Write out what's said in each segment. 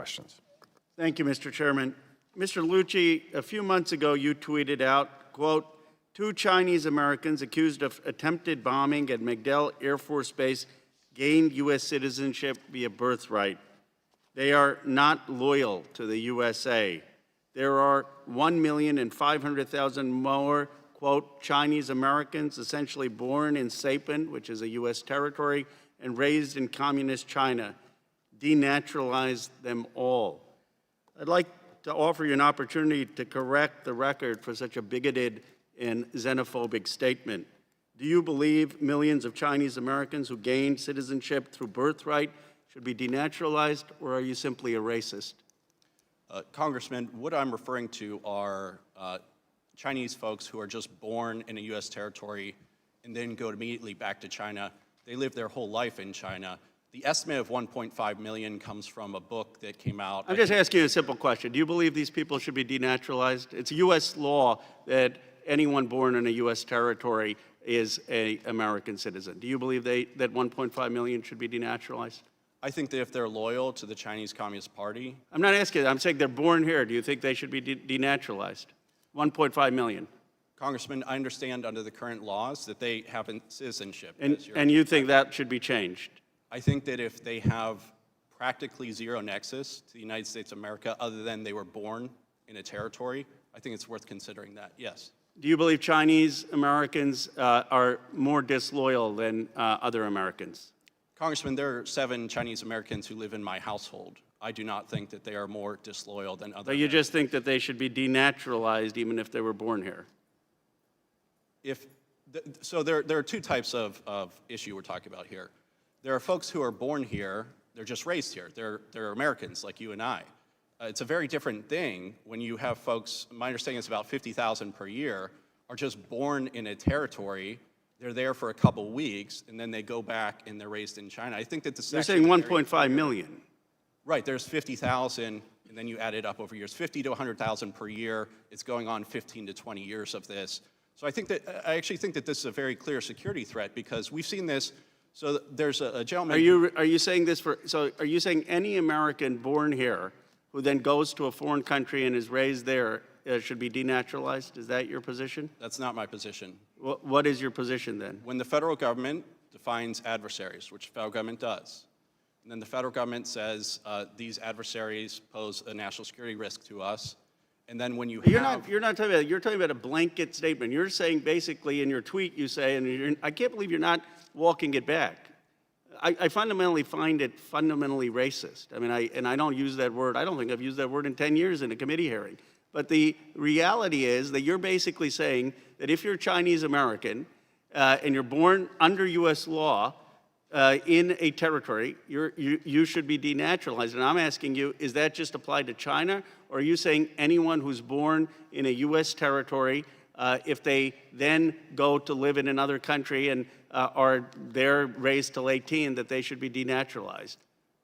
questions. Thank you, Mr. Chairman. Mr. Lucci, a few months ago you tweeted out, quote, 2 Chinese Americans accused of attempted bombing at MacDill Air Force Base gained U.S. citizenship via birthright. They are not loyal to the USA. There are 1,500,000 more, quote, Chinese Americans essentially born in Saipan, which is a U.S. territory, and raised in communist China. Denaturalize them all. I'd like to offer you an opportunity to correct the record for such a bigoted and xenophobic statement. Do you believe millions of Chinese Americans who gained citizenship through birthright should be denaturalized, or are you simply a racist? Congressman, what I'm referring to are Chinese folks who are just born in a U.S. territory and then go immediately back to China. They live their whole life in China. The estimate of 1.5 million comes from a book that came out. I'm just asking you a simple question. Do you believe these people should be denaturalized? It's U.S. law that anyone born in a U.S. territory is an American citizen. Do you believe that 1.5 million should be denaturalized? I think that if they're loyal to the Chinese Communist Party. I'm not asking that. I'm saying they're born here. Do you think they should be denaturalized? 1.5 million. Congressman, I understand under the current laws that they have citizenship. And you think that should be changed? I think that if they have practically zero nexus to the United States of America other than they were born in a territory, I think it's worth considering that, yes. Do you believe Chinese Americans are more disloyal than other Americans? Congressman, there are 7 Chinese Americans who live in my household. I do not think that they are more disloyal than other So you just think that they should be denaturalized even if they were born here? So there are 2 types of issue we're talking about here. There are folks who are born here, they're just raised here. They're Americans like you and I. It's a very different thing when you have folks, my understanding is about 50,000 per year, are just born in a territory. They're there for a couple weeks, and then they go back and they're raised in China. I think that the You're saying 1.5 million. Right, there's 50,000, and then you add it up over years. 50 to 100,000 per year. It's going on 15 to 20 years of this. So I actually think that this is a very clear security threat because we've seen this. So there's a gentleman. Are you saying this for? So are you saying any American born here who then goes to a foreign country and is raised there should be denaturalized? Is that your position? That's not my position. What is your position then? When the federal government defines adversaries, which the federal government does, and then the federal government says these adversaries pose a national security risk to us, and then when you You're not talking about, you're talking about a blanket statement. You're saying basically in your tweet you say, and I can't believe you're not walking it back. I fundamentally find it fundamentally racist. I mean, I don't use that word. I don't think I've used that word in 10 years in a committee hearing. But the reality is that you're basically saying that if you're Chinese American and you're born under U.S. law in a territory, you should be denaturalized. And I'm asking you, is that just applied to China? Or are you saying anyone who's born in a U.S. territory, if they then go to live in another country and are there raised till 18, that they should be denaturalized?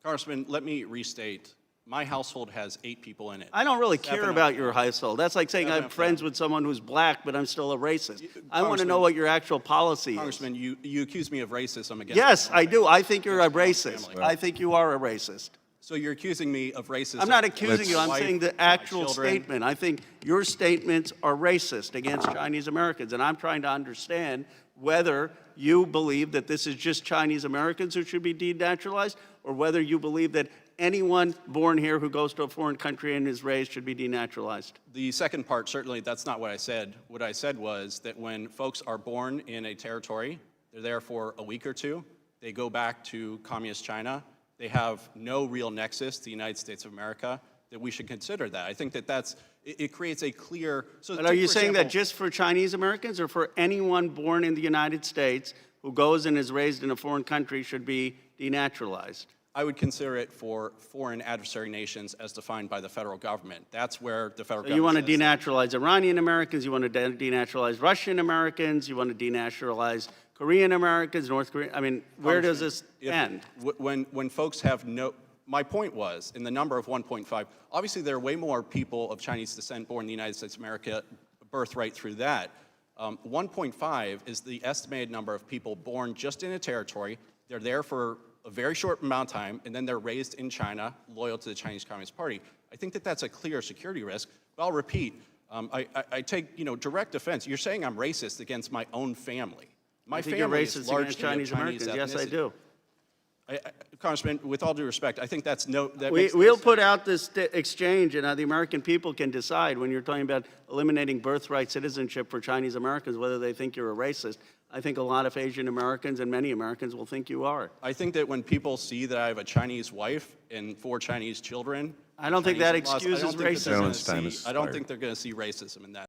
Congressman, let me restate. My household has 8 people in it. I don't really care about your household. That's like saying I'm friends with someone who's black, but I'm still a racist. I want to know what your actual policy is. Congressman, you accuse me of racism against. Yes, I do. I think you're a racist. I think you are a racist. So you're accusing me of racism? I'm not accusing you. I'm saying the actual statement. I think your statements are racist against Chinese Americans, and I'm trying to understand whether you believe that this is just Chinese Americans who should be denaturalized, or whether you believe that anyone born here who goes to a foreign country and is raised should be denaturalized. The second part, certainly, that's not what I said. What I said was that when folks are born in a territory, they're there for a week or 2, they go back to communist China, they have no real nexus to the United States of America, that we should consider that. I think that it creates a clear. So but are you saying that just for Chinese Americans or for anyone born in the United States who goes and is raised in a foreign country should be denaturalized? I would consider it for foreign adversary nations as defined by the federal government. That's where the federal government. So you want to denaturalize Iranian Americans, you want to denaturalize Russian Americans, you want to denaturalize Korean Americans, North Korean. I mean, where does this end? When folks have no. My point was, in the number of 1.5, obviously there are way more people of Chinese descent born in the United States of America, birthright through that. 1.5 is the estimated number of people born just in a territory. They're there for a very short amount of time, and then they're raised in China, loyal to the Chinese Communist Party. I think that that's a clear security risk. But I'll repeat, I take direct offense. You're saying I'm racist against my own family. My I think you're family racist is largely against Chinese Americans. Yes, I do. Congressman, with all due respect, I think that's We'll put out this exchange, and the American people can decide when you're talking about eliminating birthright citizenship for Chinese Americans, whether they think you're a racist. I think a lot of Asian Americans and many Americans will think you are. I think that when people see that I have a Chinese wife and 4 Chinese children, I don't think that excuses I don't think racism. I don't think they're going to see racism in that.